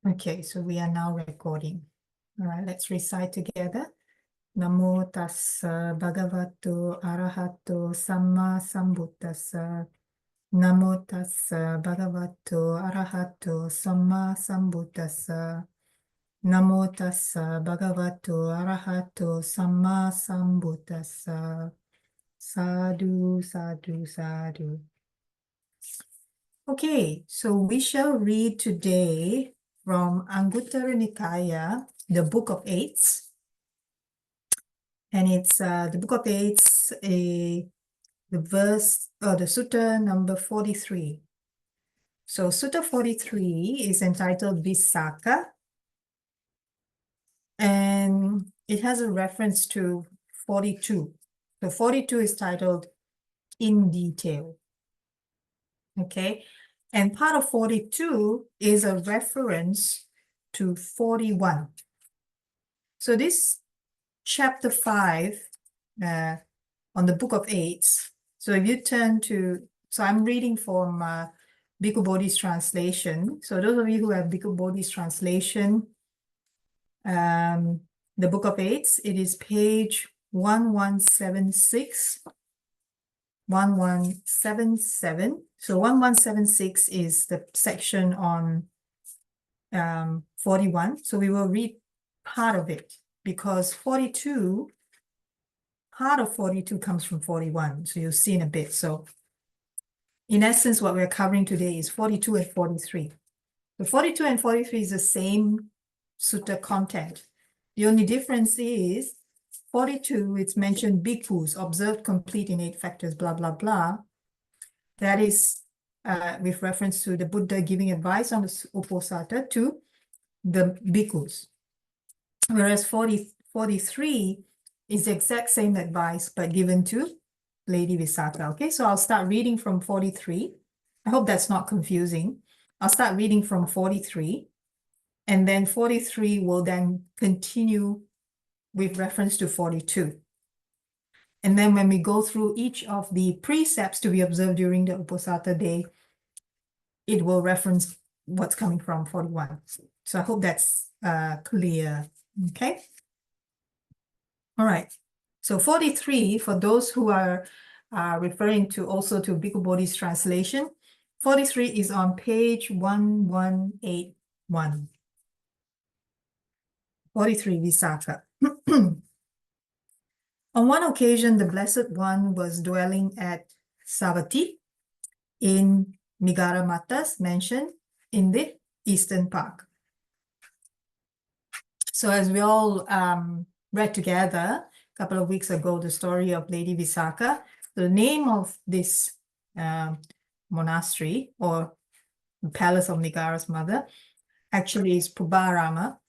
Okay, so we are now recording. All right, let's recite together. Namo tassa bhagavato arahato samma sambuddhassa. Namo tassa bhagavato arahato samma sambuddhassa. Namo tassa bhagavato arahato samma sambuddhassa. Sadhu, sadhu, sadhu. Okay, so we shall read today from Anguttara Nikaya, the Book of Eights. And it's the Book of Eights, the Sutta number 43. So Sutta 43 is entitled Visakha. And it has a reference to 42. So 42 is titled In Detail. Okay, and part of 42 is a reference to 41. So this chapter 5 on the Book of Eights. So if you turn to, so I'm reading from Bhikkhu Bodhi's translation. So those of you who have Bhikkhu Bodhi's translation, the Book of Eights, it is page 1176. 1177. So 1176 is the section on 41. So we will read part of it because 42, part of 42 comes from 41. So you'll see in a bit. So in essence, what we're covering today is 42 and 43. The 42 and 43 is the same sutta content. The only difference is 42, it's mentioned bhikkhus, observed complete in 8 factors, blah, blah, blah. That is with reference to the Buddha giving advice on the Uposatha to the bhikkhus. Whereas 43 is the exact same advice, but given to Lady Visakha. Okay, so I'll start reading from 43. I hope that's not confusing. I'll start reading from 43. And then 43 will then continue with reference to 42. And then when we go through each of the precepts to be observed during the Uposatha day, it will reference what's coming from 41. So I hope that's clear, okay? All right, so 43, for those who are referring to also to Bhikkhu Bodhi's translation, 43 is on page 1181. 43, Visakha. On one occasion, the Blessed One was dwelling at Savatthi in Migaramata's mansion in the Eastern Park. So as we all read together a couple of weeks ago, the story of Lady Visakha, the name of this monastery or the palace of Migara's mother actually is Pubarama,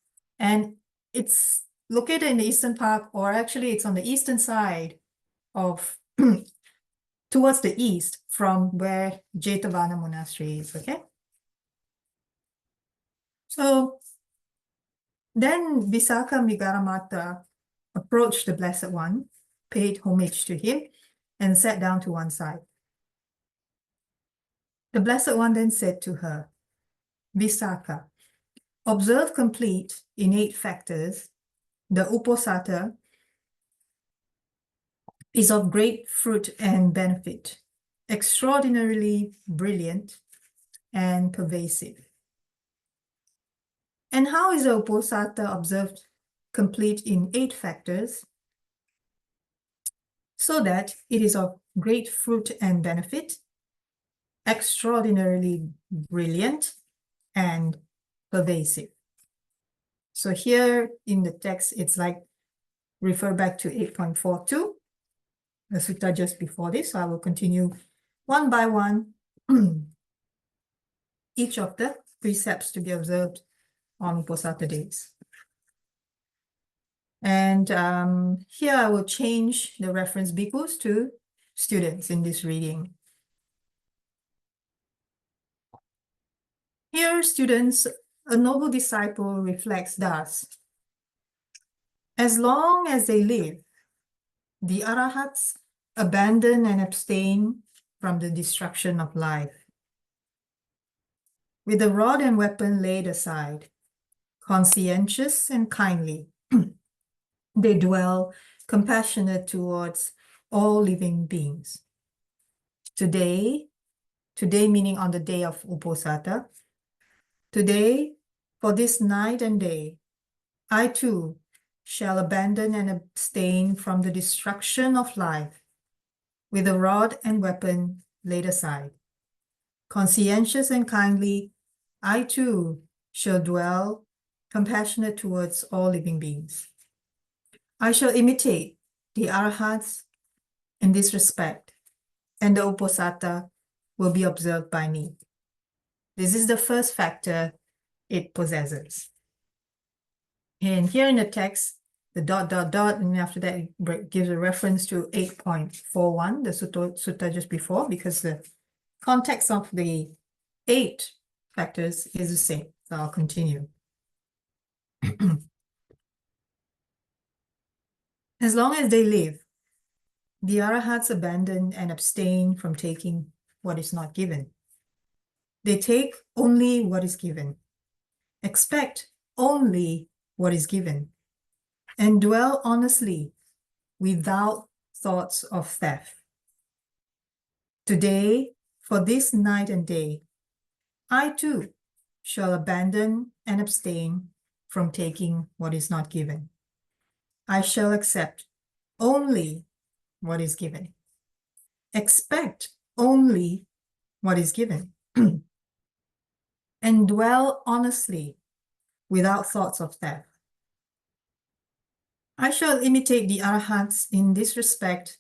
and it's located in the Eastern Park, or actually it's on the eastern side of, towards the east from where Jetavana Monastery is, okay? So then Visakha Migaramata approached the Blessed One, paid homage to him, and sat down to one side. The Blessed One then said to her, Visakha, observe complete in 8 factors, the Uposatha is of great fruit and benefit, extraordinarily brilliant and pervasive. And how is the Uposatha observed complete in 8 factors? So that it is of great fruit and benefit, extraordinarily brilliant and pervasive. So here in the text, it's like, refer back to 8.42, the sutta just before this. So I will continue one by one, each of the precepts to be observed on Uposatha days. And here I will change the reference bhikkhus to students in this reading. Here, students, a noble disciple reflects thus: as long as they live, the arahats abandon and abstain from the destruction of life. With the rod and weapon laid aside, conscientious and kindly. They dwell compassionate towards all living beings. Today meaning on the day of Uposatha, today, for this night and day, I too shall abandon and abstain from the destruction of life, with a rod and weapon laid aside. Conscientious and kindly, I too shall dwell compassionate towards all living beings. I shall imitate the Arahats in this respect, and the Uposatha will be observed by me. This is the first factor it possesses. And here in the text, the ... and after that it gives a reference to 8.41, the sutta just before, because the context of the 8 factors is the same. So I'll continue. As long as they live, the Arahats abandon and abstain from taking what is not given. They take only what is given, expect only what is given, and dwell honestly without thoughts of theft. Today, for this night and day, I too shall abandon and abstain from taking what is not given. I shall accept only what is given, expect only what is given, and dwell honestly without thoughts of theft. I shall imitate the Arahats in this respect,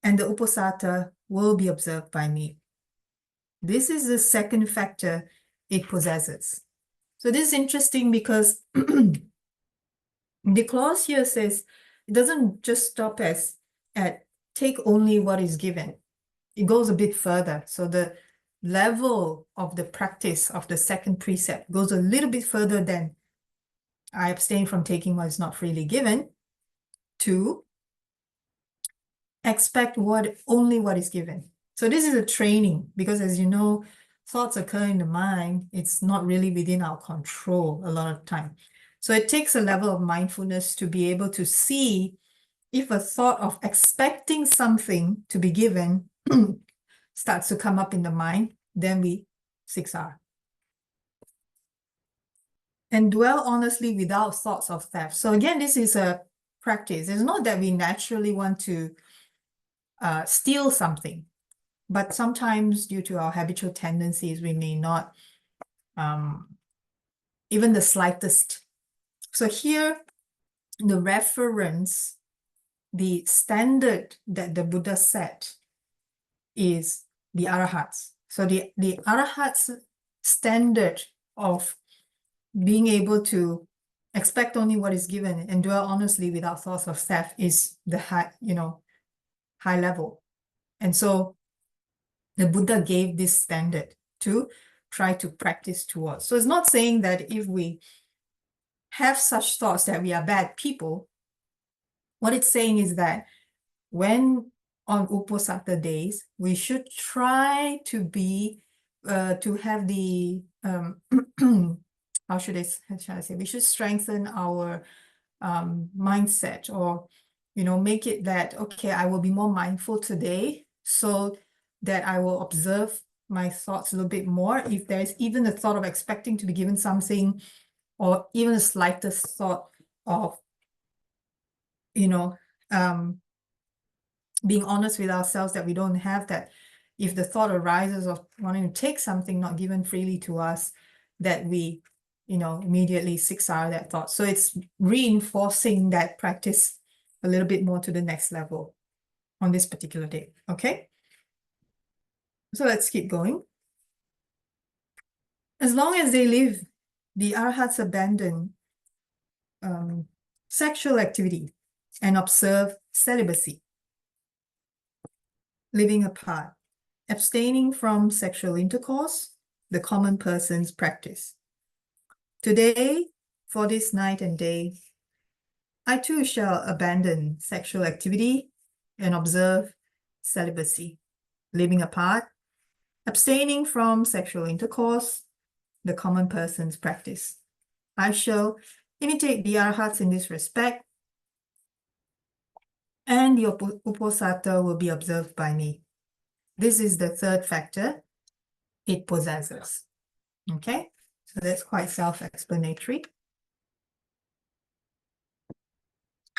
and the Uposatha will be observed by me. This is the second factor it possesses. So this is interesting because the clause here says it doesn't just stop at take only what is given. It goes a bit further. So the level of the practice of the second precept goes a little bit further than I abstain from taking what is not freely given, to expect only what is given. So this is a training, because as you know, thoughts occur in the mind. It's not really within our control a lot of time. So it takes a level of mindfulness to be able to see if a thought of expecting something to be given starts to come up in the mind, then we 6R. And dwell honestly without thoughts of theft. So again, this is a practice. It's not that we naturally want to steal something, but sometimes due to our habitual tendencies, we may not, even the slightest. So here, the reference, the standard that the Buddha set is the Arahats. So the Arahats standard of being able to expect only what is given and dwell honestly without thoughts of theft is the high level. And so the Buddha gave this standard to try to practice towards. So it's not saying that if we have such thoughts that we are bad people. What it's saying is that when on Uposatha days, we should try to be, to have the, how should I say, we should strengthen our mindset, or, make it that, okay, I will be more mindful today so that I will observe my thoughts a little bit more. If there's even the thought of expecting to be given something, or even the slightest thought of, being honest with ourselves that we don't have that. If the thought arises of wanting to take something not given freely to us, that we, immediately 6R that thought. So it's reinforcing that practice a little bit more to the next level on this particular day. Okay. So let's keep going. As long as they live, the Arahats abandon sexual activity and observe celibacy, living apart, abstaining from sexual intercourse, the common person's practice. Today, for this night and day, I too shall abandon sexual activity and observe celibacy, living apart, abstaining from sexual intercourse, the common person's practice. I shall imitate the arhats in this respect, and the uposatha will be observed by me. This is the third factor it possesses. Okay, so that's quite self-explanatory.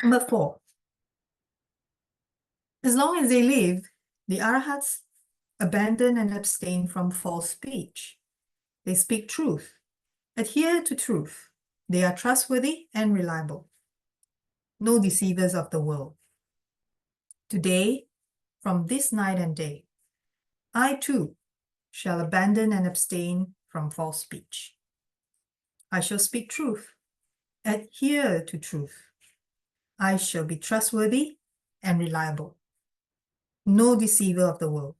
Number 4. As long as they live, the arhats abandon and abstain from false speech. They speak truth, adhere to truth. They are trustworthy and reliable. No deceivers of the world. Today, from this night and day, I too shall abandon and abstain from false speech. I shall speak truth, adhere to truth. I shall be trustworthy and reliable. No deceiver of the world.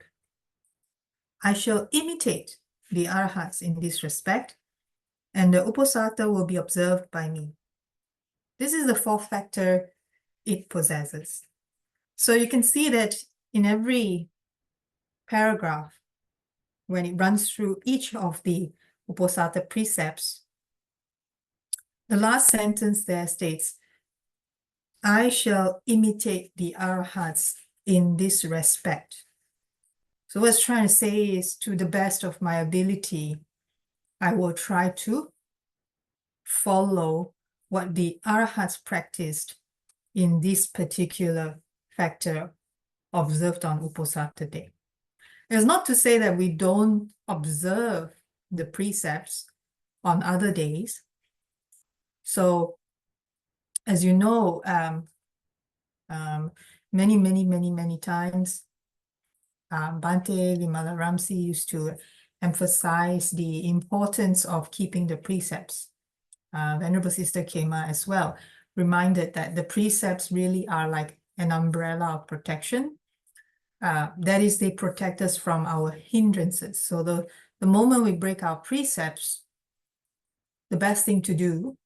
I shall imitate the arhats in this respect, and the uposatha will be observed by me. This is the fourth factor it possesses. So you can see that in every paragraph, when it runs through each of the uposatha precepts, the last sentence there states, I shall imitate the arhats in this respect. So what it's trying to say is, to the best of my ability, I will try to follow what the arhats practiced in this particular factor observed on Uposatha Day. It's not to say that we don't observe the precepts on other days. So, as you know, many times, Bhante Vimalaramsi used to emphasize the importance of keeping the precepts. Venerable Sister Kema as well reminded that the precepts really are like an umbrella of protection. That is, they protect us from our hindrances. So the moment we break our precepts, the best thing to do,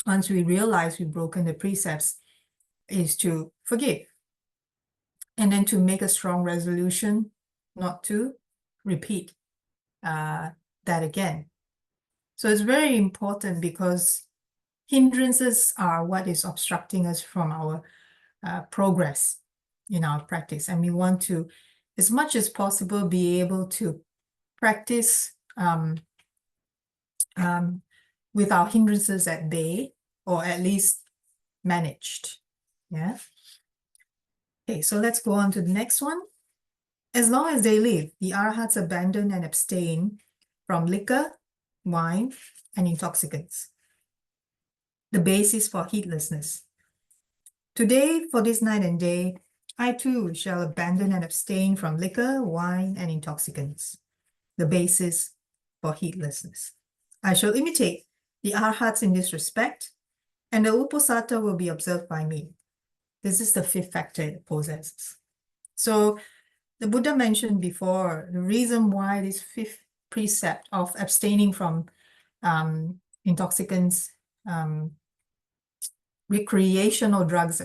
once we realize we've broken the precepts, is to forgive. And then to make a strong resolution not to repeat that again. So it's very important, because hindrances are what is obstructing us from our progress in our practice. And we want to, as much as possible, be able to practice with our hindrances at bay, or at least managed. Yeah. Okay, so let's go on to the next one. As long as they live, the arhats abandon and abstain from liquor, wine, and intoxicants. The basis for heedlessness. Today, for this night and day, I too shall abandon and abstain from liquor, wine, and intoxicants. The basis for heedlessness. I shall imitate the arhats in this respect, and the uposatha will be observed by me. This is the fifth factor it possesses. So the Buddha mentioned before, the reason why this fifth precept of abstaining from intoxicants, recreational drugs,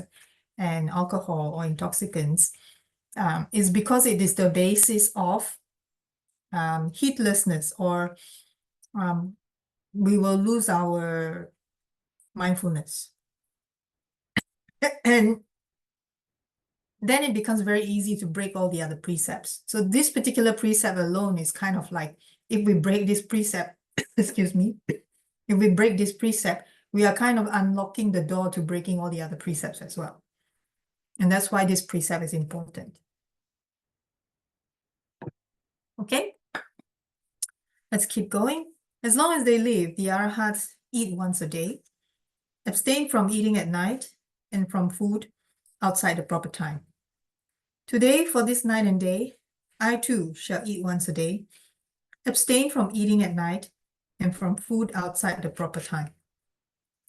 and alcohol or intoxicants is because it is the basis of heedlessness, or we will lose our mindfulness. And then it becomes very easy to break all the other precepts. So this particular precept alone is kind of like, if we break this precept, excuse me, if we break this precept, we are kind of unlocking the door to breaking all the other precepts as well. And that's why this precept is important. Okay, let's keep going. As long as they live, the arhats eat once a day, abstain from eating at night, and from food outside the proper time. Today, for this night and day, I too shall eat once a day, abstain from eating at night, and from food outside the proper time.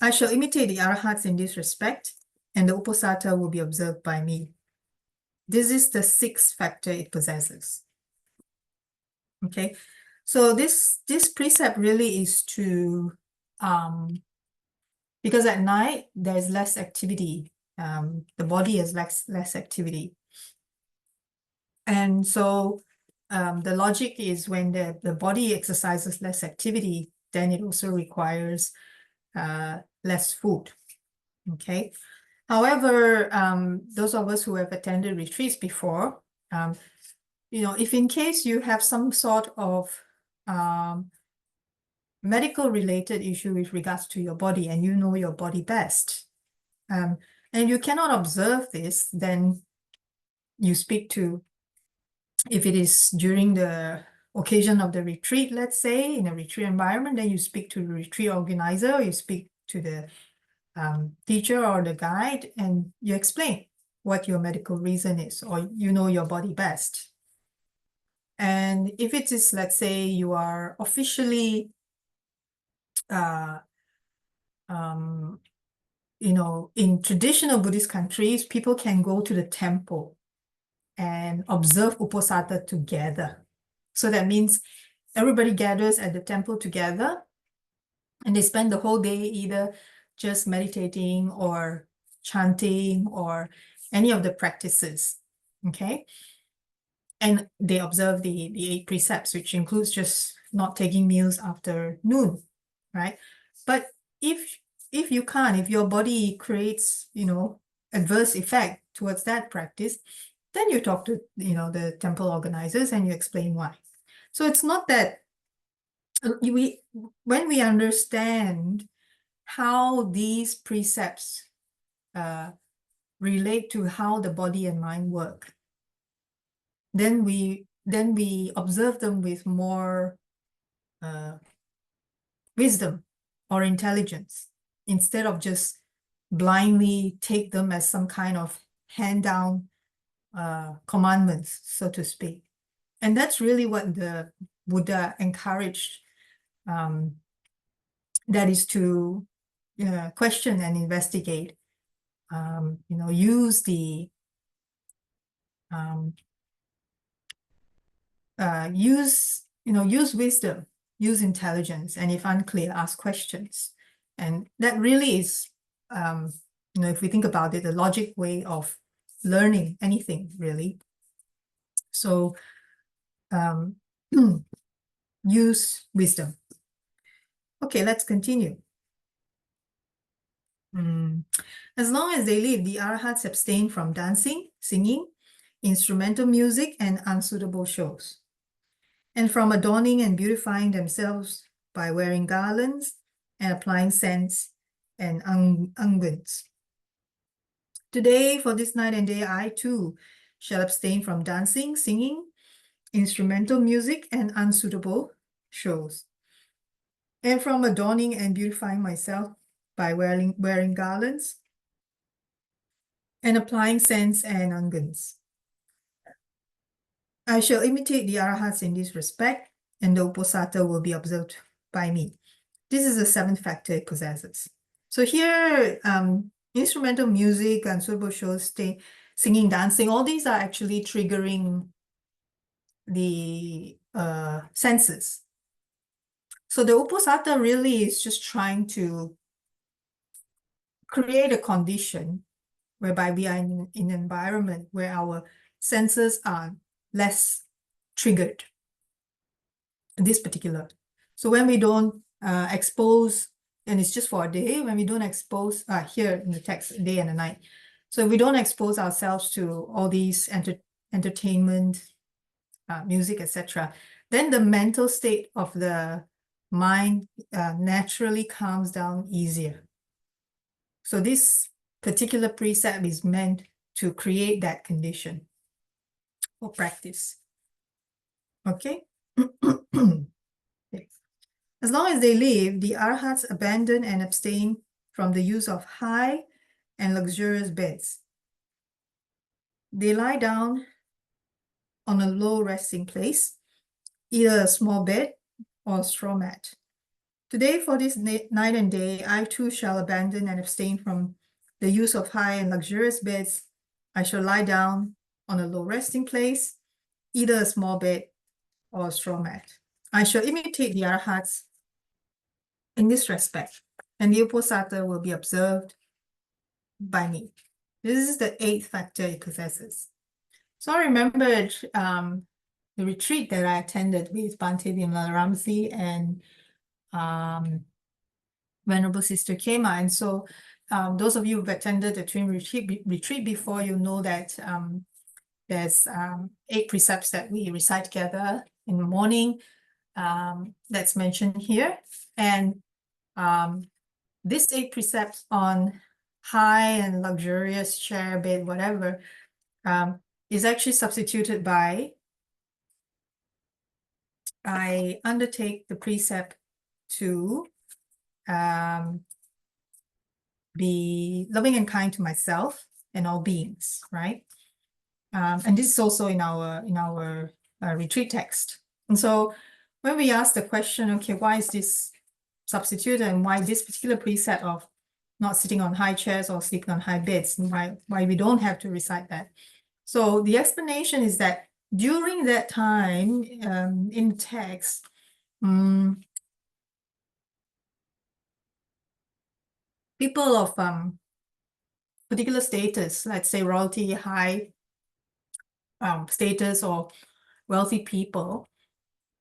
I shall imitate the arhats in this respect, and the uposatha will be observed by me. This is the sixth factor it possesses. Okay, so this precept really is to, because at night there's less activity, the body has less activity. And so the logic is, when the body exercises less activity, then it also requires less food. Okay. However, those of us who have attended retreats before, if in case you have some sort of medical related issue with regards to your body and you know your body best, and you cannot observe this, then you speak to, if it is during the occasion of the retreat, let's say, in a retreat environment, then you speak to the retreat organizer, or you speak to the teacher or the guide, and you explain what your medical reason is, or you know your body best. And if it is, let's say, you are officially, in traditional Buddhist countries, people can go to the temple and observe Uposatha together. So that means everybody gathers at the temple together, and they spend the whole day either just meditating or chanting or any of the practices, okay? And they observe the 8 precepts, which includes just not taking meals after noon, right? But if you can't, if your body creates, adverse effect towards that practice, then you talk to, the temple organizers and you explain why. So it's not that when we understand how these precepts relate to how the body and mind work, then we observe them with more wisdom or intelligence, instead of just blindly take them as some kind of hand-down commandments, so to speak. And that's really what the Buddha encouraged, that is to question and investigate, use the use wisdom, use intelligence, and if unclear, ask questions. And that really is, if we think about it, the logic way of learning anything, really. So use wisdom. Okay, let's continue. As long as they live, the arahats abstain from dancing, singing, instrumental music, and unsuitable shows, and from adorning and beautifying themselves by wearing garlands and applying scents and unguents. Today, for this night and day, I too shall abstain from dancing, singing, instrumental music, and unsuitable shows, and from adorning and beautifying myself by wearing garlands and applying scents and unguents. I shall imitate the arahats in this respect, and the Uposatha will be observed by me. This is the 7th factor it possesses. So here, instrumental music, unsuitable shows, singing, dancing, all these are actually triggering the senses. So the Uposatha really is just trying to create a condition whereby we are in an environment where our senses are less triggered, this particular. So when we don't expose, and it's just for a day, when we don't expose, here in the text, day and a night. So if we don't expose ourselves to all these entertainment, music, etc., then the mental state of the mind naturally calms down easier. So this particular precept is meant to create that condition for practice. Okay? As long as they live, the arahats abandon and abstain from the use of high and luxurious beds. They lie down on a low resting place, either a small bed or a straw mat. Today, for this night and day, I too shall abandon and abstain from the use of high and luxurious beds. I shall lie down on a low resting place, either a small bed or a straw mat. I shall imitate the arahats in this respect, and the Uposatha will be observed by me. This is the 8th factor it possesses. So I remembered the retreat that I attended with Bhante Vimala Ramsey and Venerable Sister Kema. And so those of you who've attended the twin retreat before, you know that there's 8 precepts that we recite together in the morning. That's mentioned here. And this 8 precepts on high and luxurious chair, bed, whatever, is actually substituted by I undertake the precept to be loving and kind to myself and all beings, right? And this is also in our retreat text. And so when we ask the question, okay, why is this substituted and why this particular precept of not sitting on high chairs or sleeping on high beds, and why we don't have to recite that? So the explanation is that during that time in the text, people of particular status, let's say royalty, high status, or wealthy people,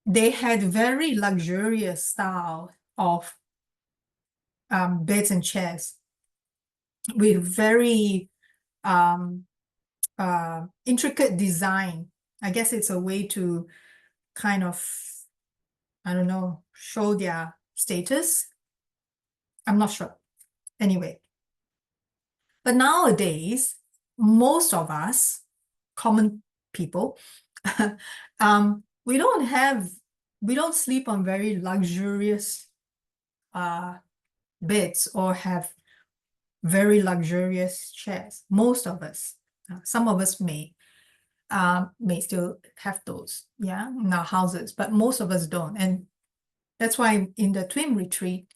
they had very luxurious style of beds and chairs with very intricate design. I guess it's a way to kind of, I don't know, show their status. I'm not sure. Anyway, but nowadays, most of us, common people, we don't sleep on very luxurious beds or have very luxurious chairs. Most of us, some of us may still have those, yeah, in our houses, but most of us don't. And that's why in the twin retreat,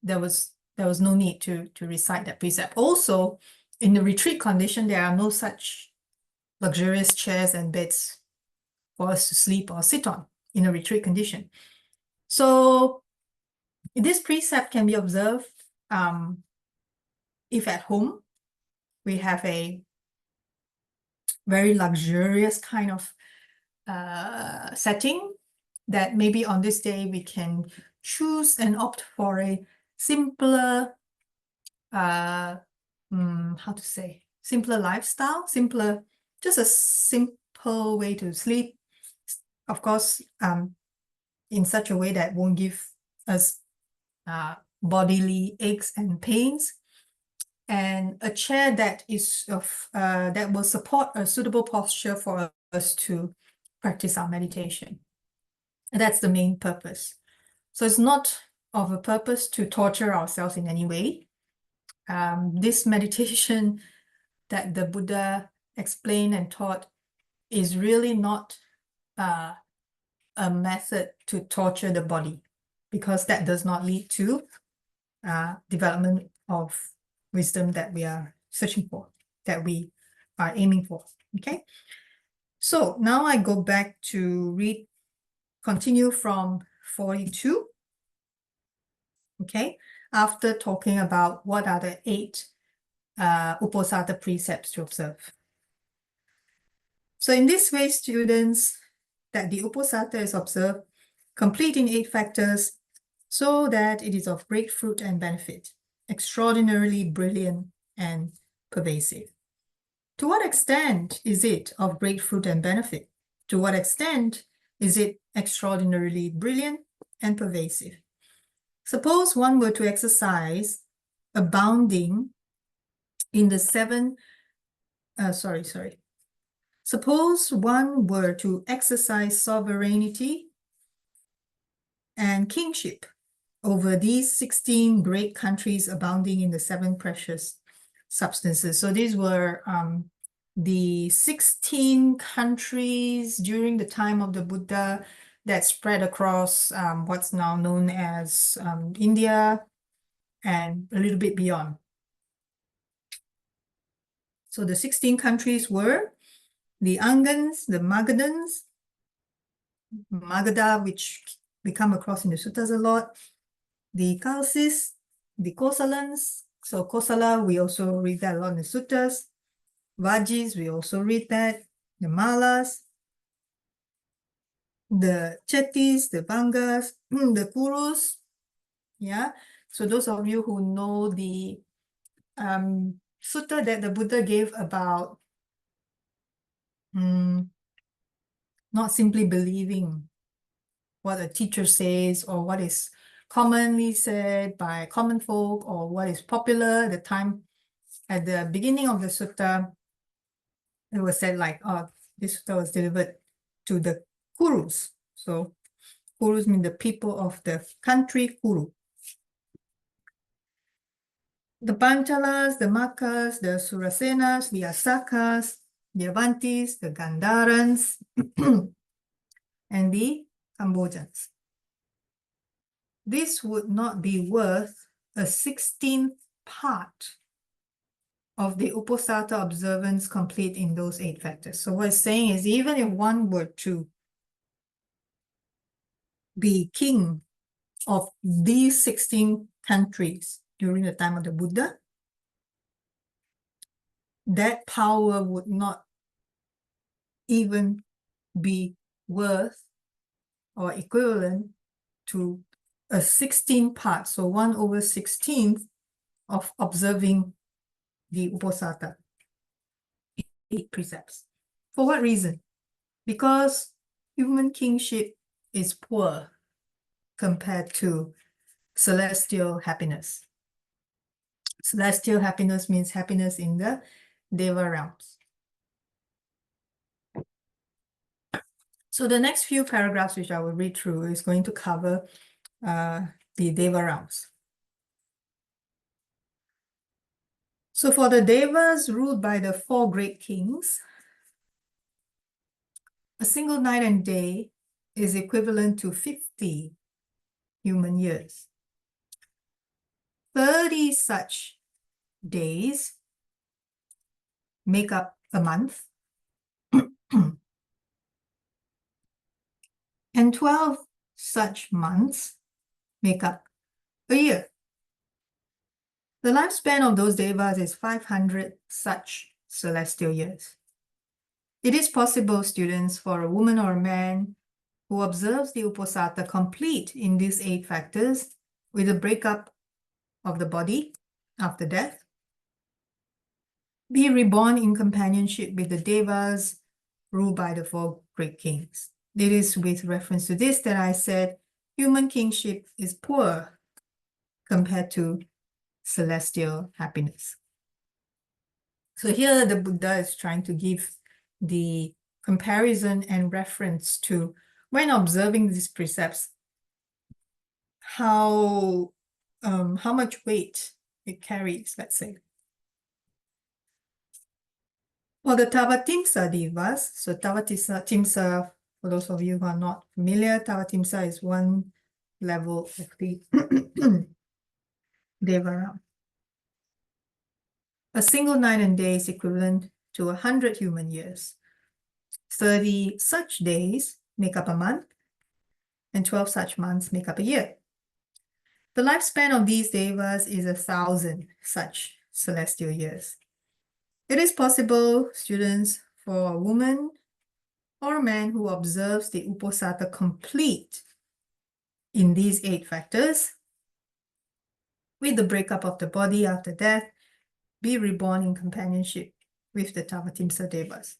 there was no need to recite that precept. Also, in the retreat condition, there are no such luxurious chairs and beds for us to sleep or sit on in a retreat condition. So this precept can be observed if at home we have a very luxurious kind of setting, that maybe on this day we can choose and opt for a simpler, how to say, simpler lifestyle, just a simple way to sleep. Of course, in such a way that won't give us bodily aches and pains, and a chair that is that will support a suitable posture for us to practice our meditation. And that's the main purpose. So it's not of a purpose to torture ourselves in any way. This meditation that the Buddha explained and taught is really not a method to torture the body, because that does not lead to development of wisdom that we are searching for, that we are aiming for. Okay, so now I go back to continue from 42. Okay, after talking about what are the 8 Uposatha precepts to observe. So in this way, students, that the Uposatha is observed, completing 8 factors, so that it is of great fruit and benefit, extraordinarily brilliant and pervasive. To what extent is it of great fruit and benefit? To what extent is it extraordinarily brilliant and pervasive? Suppose one were to exercise abounding in the 7, Suppose one were to exercise sovereignty and kingship over these 16 great countries abounding in the 7 precious substances. So these were the 16 countries during the time of the Buddha that spread across what's now known as India and a little bit beyond. So the 16 countries were the Angans, the Magadhans, Magadha, which we come across in the suttas a lot, the Kalsis, the Kosalans. So Kosala, we also read that a lot in the suttas. Vajis, we also read that. The Malas, the Chettis, the Bangas, the Kurus, Yeah. So those of you who know the sutta that the Buddha gave about not simply believing what a teacher says or what is commonly said by common folk or what is popular at the time. At the beginning of the sutta, it was said like, oh, this sutta was delivered to the Kurus. So Kurus mean the people of the country Kuru. The Panchalas, the Makkas, the Surasenas, the Visakhas, the Avantis, the Gandharans, and the Cambodians. This would not be worth a 16th part of the Uposatha observance complete in those 8 factors. So what it's saying is, even if one were to be king of these 16 countries during the time of the Buddha, that power would not even be worth or equivalent to a 16 part, so 1/16 of observing the Uposatha, 8 precepts. For what reason? Because human kingship is poor compared to celestial happiness. Celestial happiness means happiness in the Deva realms. So the next few paragraphs, which I will read through, is going to cover the Deva realms. So for the Devas ruled by the 4 great kings, a single night and day is equivalent to 50 human years. 30 such days make up a month, and 12 such months make up a year. The lifespan of those devas is 500 such celestial years. It is possible, students, for a woman or a man who observes the Uposatha complete in these 8 factors with a breakup of the body after death, be reborn in companionship with the devas ruled by the 4 great kings. It is with reference to this that I said human kingship is poor compared to celestial happiness. So here the Buddha is trying to give the comparison and reference to when observing these precepts, how much weight it carries, let's say. For the Tavatimsa devas, so Tavatimsa, for those of you who are not familiar, Tavatimsa is one level of the Deva realm. A single night and day is equivalent to 100 human years. 30 such days make up a month, and 12 such months make up a year. The lifespan of these devas is 1,000 such celestial years. It is possible, students, for a woman or a man who observes the Uposatha complete in these 8 factors, with the breakup of the body after death, be reborn in companionship with the Tavatimsa devas.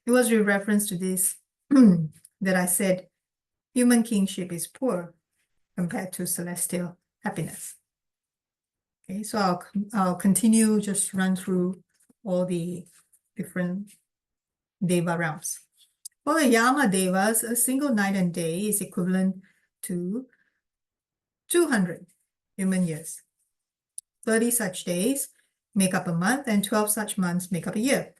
It was with reference to this that I said human kingship is poor compared to celestial happiness. Okay, so I'll continue, just run through all the different Deva realms. For the Yama Devas, a single night and day is equivalent to 200 human years. 30 such days make up a month, and 12 such months make up a year.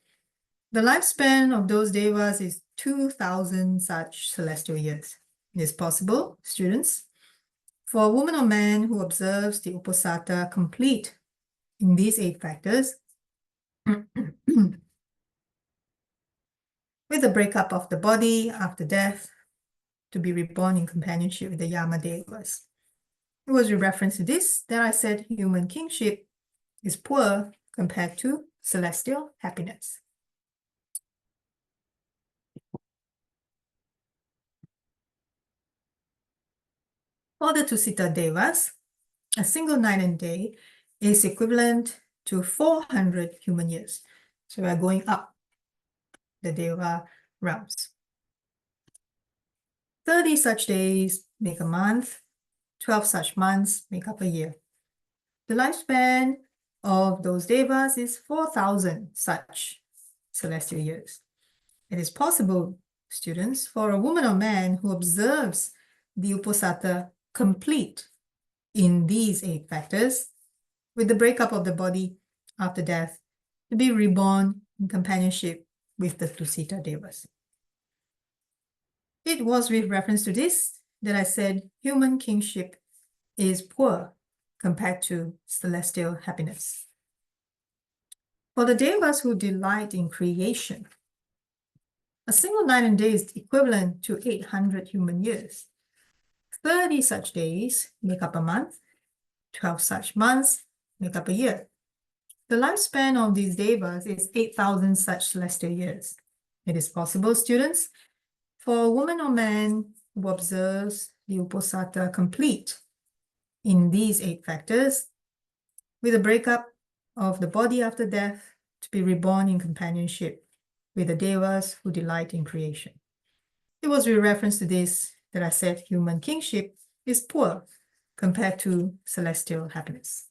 The lifespan of those devas is 2,000 such celestial years. It is possible, students, for a woman or man who observes the Uposatha complete in these 8 factors, with the breakup of the body after death, to be reborn in companionship with the Yama Devas. It was with reference to this that I said human kingship is poor compared to celestial happiness. For the Tusita Devas, A single night and day is equivalent to 400 human years. So we are going up the Deva realms. 30 such days make a month, 12 such months make up a year. The lifespan of those Devas is 4,000 such celestial years. It is possible, students, for a woman or man who observes the Uposatha complete in these 8 factors, with the breakup of the body after death, to be reborn in companionship with the Tusita Devas. It was with reference to this that I said human kingship is poor compared to celestial happiness. For the Devas who delight in creation, a single night and day is equivalent to 800 human years. 30 such days make up a month, 12 such months make up a year. The lifespan of these Devas is 8,000 such celestial years. It is possible, students, for a woman or man who observes the Uposatha complete in these 8 factors, with a breakup of the body after death, to be reborn in companionship with the Devas who delight in creation. It was with reference to this that I said human kingship is poor compared to celestial happiness.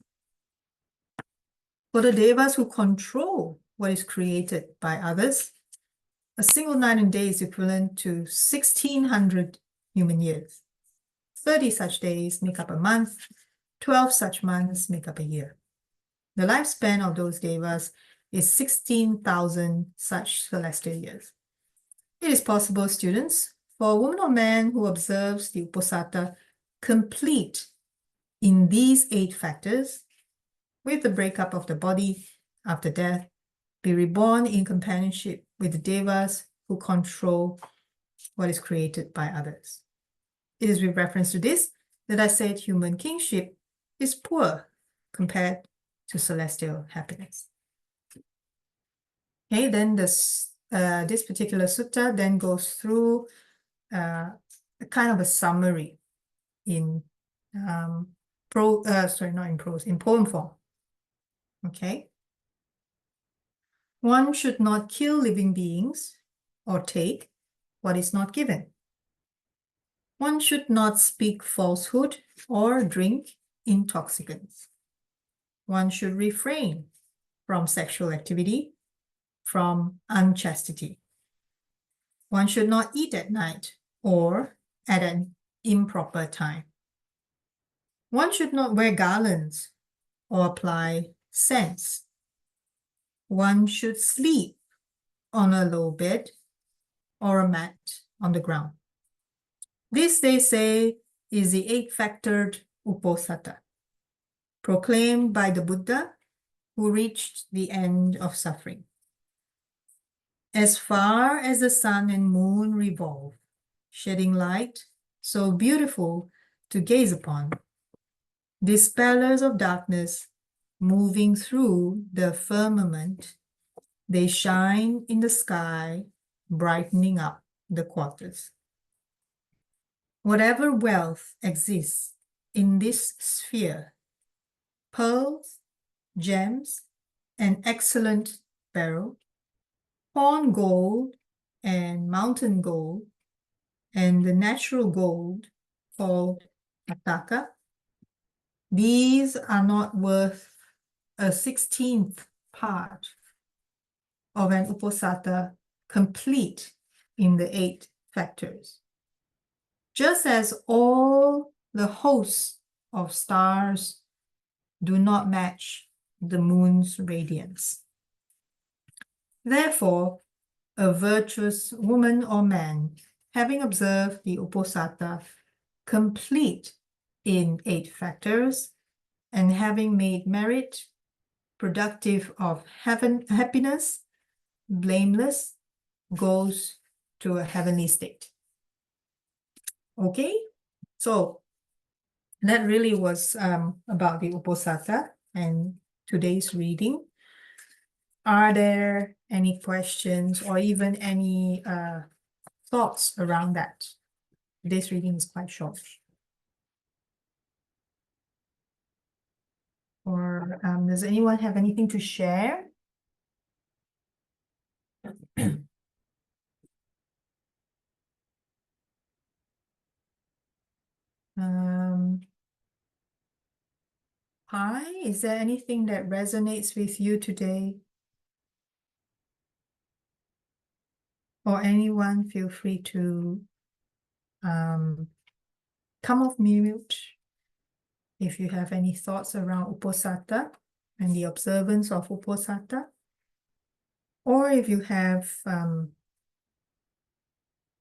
For the Devas who control what is created by others, a single night and day is equivalent to 1,600 human years. 30 such days make up a month, 12 such months make up a year. The lifespan of those Devas is 16,000 such celestial years. It is possible, students, for a woman or man who observes the Uposatha complete in these 8 factors, with the breakup of the body after death, be reborn in companionship with the Devas who control what is created by others. It is with reference to this that I said human kingship is poor compared to celestial happiness. Okay, then this particular sutta then goes through a kind of a summary in in poem form. Okay. One should not kill living beings or take what is not given. One should not speak falsehood or drink intoxicants. One should refrain from sexual activity, from unchastity. One should not eat at night or at an improper time. One should not wear garlands or apply scents. One should sleep on a low bed or a mat on the ground. This, they say, is the 8-factored Uposatha, proclaimed by the Buddha, who reached the end of suffering. As far as the sun and moon revolve, shedding light so beautiful to gaze upon, dispellers of darkness moving through the firmament, they shine in the sky, brightening up the quarters. Whatever wealth exists in this sphere, pearls, gems, and excellent beryl, horn gold and mountain gold, and the natural gold called Visakha, these are not worth a 16th part of an Uposatha complete in the 8 factors. Just as all the hosts of stars do not match the moon's radiance. Therefore, a virtuous woman or man, having observed the Uposatha complete in 8 factors, and having made merit productive of happiness, blameless, goes to a heavenly state. Okay, so that really was about the Uposatha and today's reading. Are there any questions or even any thoughts around that? Today's reading is quite short. Or does anyone have anything to share? Hi, is there anything that resonates with you today? Or anyone, feel free to come off mute if you have any thoughts around Uposatha and the observance of Uposatha. Or if you have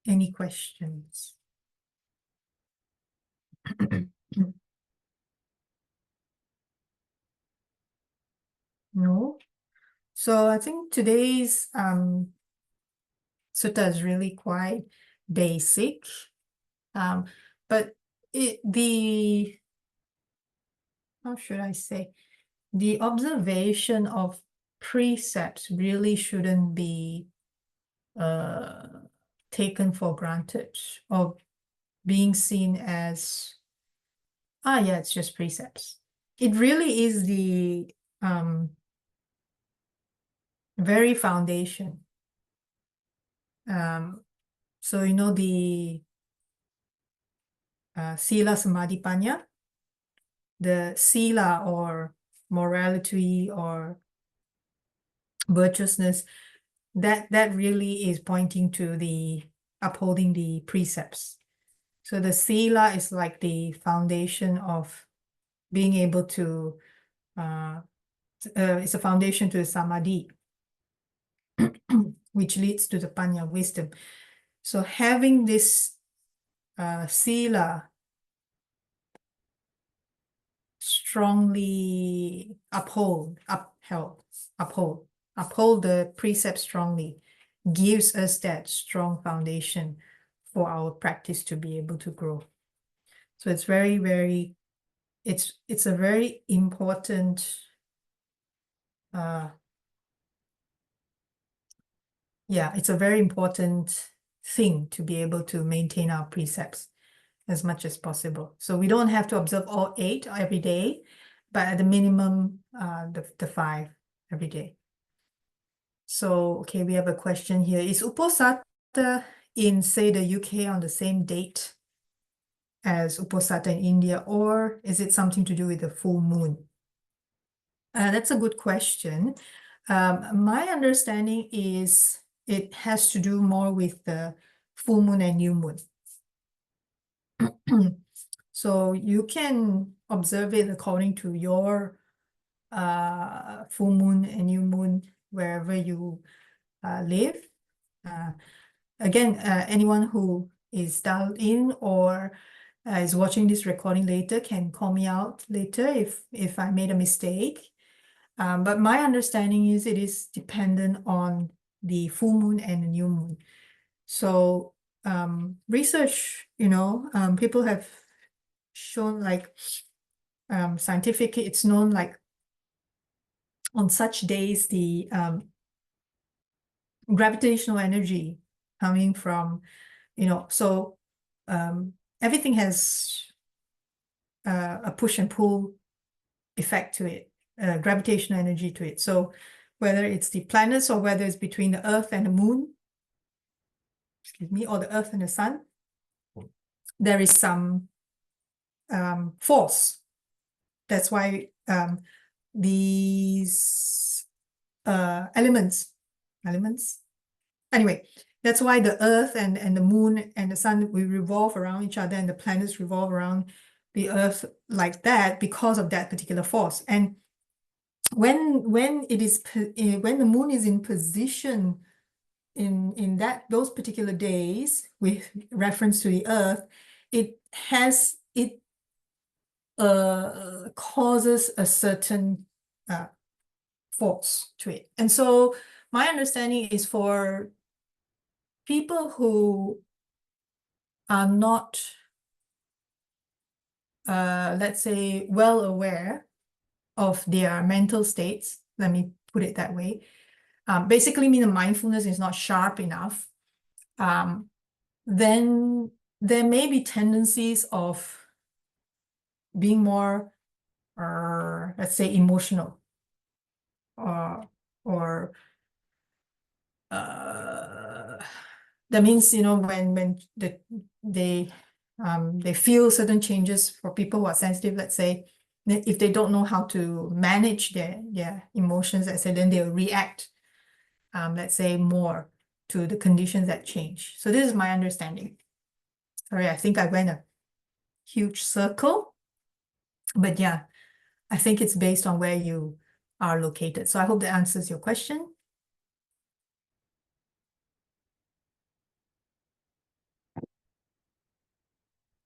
any questions. No? So I think today's sutta is really quite basic. But how should I say? The observation of precepts really shouldn't be taken for granted or being seen as, yeah, it's just precepts. It really is the very foundation. So you know the sila samadhi panya, the sila or morality or virtuousness, that really is pointing to the upholding the precepts. So the sila is like the foundation of being able to, it's a foundation to the samadhi, which leads to the panya, wisdom. So having this sila strongly uphold the precepts strongly gives us that strong foundation for our practice to be able to grow. So it's very, very, it's a very important it's a very important thing to be able to maintain our precepts as much as possible. So we don't have to observe all 8 every day, but at the minimum, the 5 every day. So, okay, we have a question here. Is Uposatha in, say, the UK on the same date as Uposatha in India, or is it something to do with the full moon? That's a good question. My understanding is it has to do more with the full moon and new moon. So you can observe it according to your full moon and new moon wherever you live. Again, anyone who is dialed in or is watching this recording later can call me out later if I made a mistake. But my understanding is it is dependent on the full moon and the new moon. So research, people have shown, like scientifically, it's known, like on such days, the gravitational energy coming from, so everything has a push and pull effect to it, gravitational energy to it. So whether it's the planets or whether it's between the Earth and the moon, or the Earth and the sun, there is some force. That's why these elements, anyway, that's why the Earth and the moon and the sun, we revolve around each other, and the planets revolve around the Earth like that because of that particular force. And when the moon is in position in those particular days with reference to the Earth, it causes a certain force to it. And so my understanding is for people who are not, let's say, well aware of their mental states, let me put it that way, basically mean the mindfulness is not sharp enough, then there may be tendencies of being more let's say emotional, or that means, you know, when they feel certain changes. For people who are sensitive, let's say, if they don't know how to manage their emotions, let's say, then they'll react, let's say, more to the conditions that change. So this is my understanding. Sorry, I think I went a huge circle, but yeah, I think it's based on where you are located. So I hope that answers your question.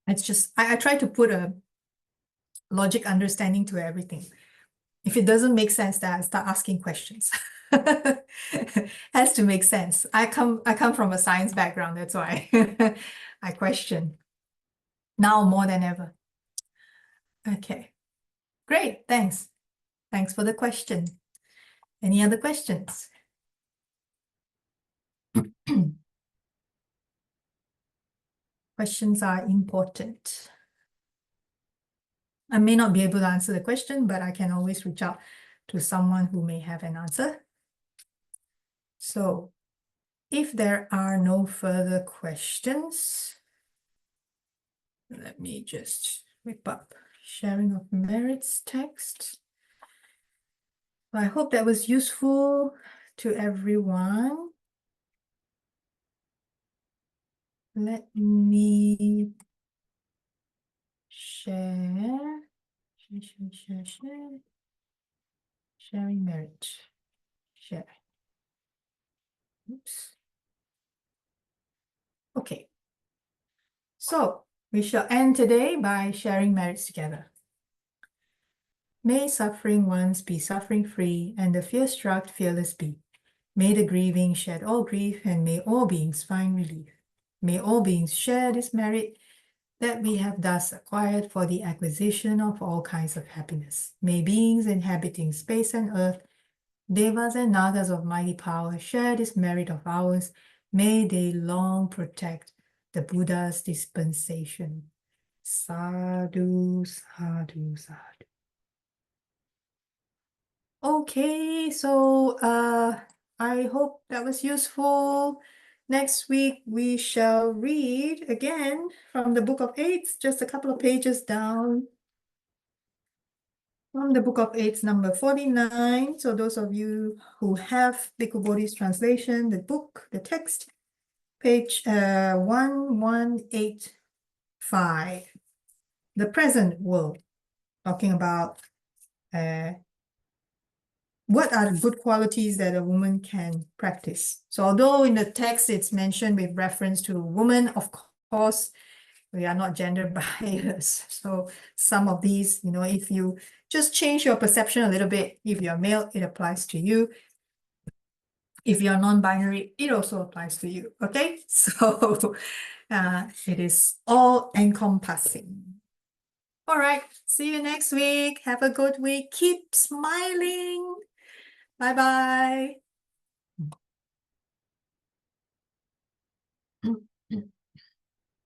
It's just, I try to put a logic understanding to everything. If it doesn't make sense, then I start asking questions. Has to make sense. I come from a science background, that's why I question now more than ever. Okay, great, thanks. Thanks for the question. Any other questions? Questions are important. I may not be able to answer the question, but I can always reach out to someone who may have an answer. So if there are no further questions, let me just whip up sharing of merits text. I hope that was useful to everyone. Let me share. Sharing merit. Share. Oops. Okay. So we shall end today by sharing merits together. May suffering ones be suffering-free, and the fear-struck fearless be. May the grieving shed all grief, and may all beings find relief. May all beings share this merit that we have thus acquired for the acquisition of all kinds of happiness. May beings inhabiting space and earth, devas and nagas of mighty power, share this merit of ours. May they long protect the Buddha's dispensation. Sadhu, sadhu, sadhu. Okay, so I hope that was useful. Next week we shall read again from the Book of Eights, just a couple of pages down. From the Book of Eights, number 49. So those of you who have Bhikkhu Bodhi's translation, the book, the text, page 1185. The present world, talking about what are the good qualities that a woman can practice. So although in the text it's mentioned with reference to woman, of course, we are not gender biased. So some of these, you know, if you just change your perception a little bit, if you're male, it applies to you. If you're non-binary, it also applies to you, okay? So it is all encompassing. All right, see you next week. Have a good week. Keep smiling. Bye-bye.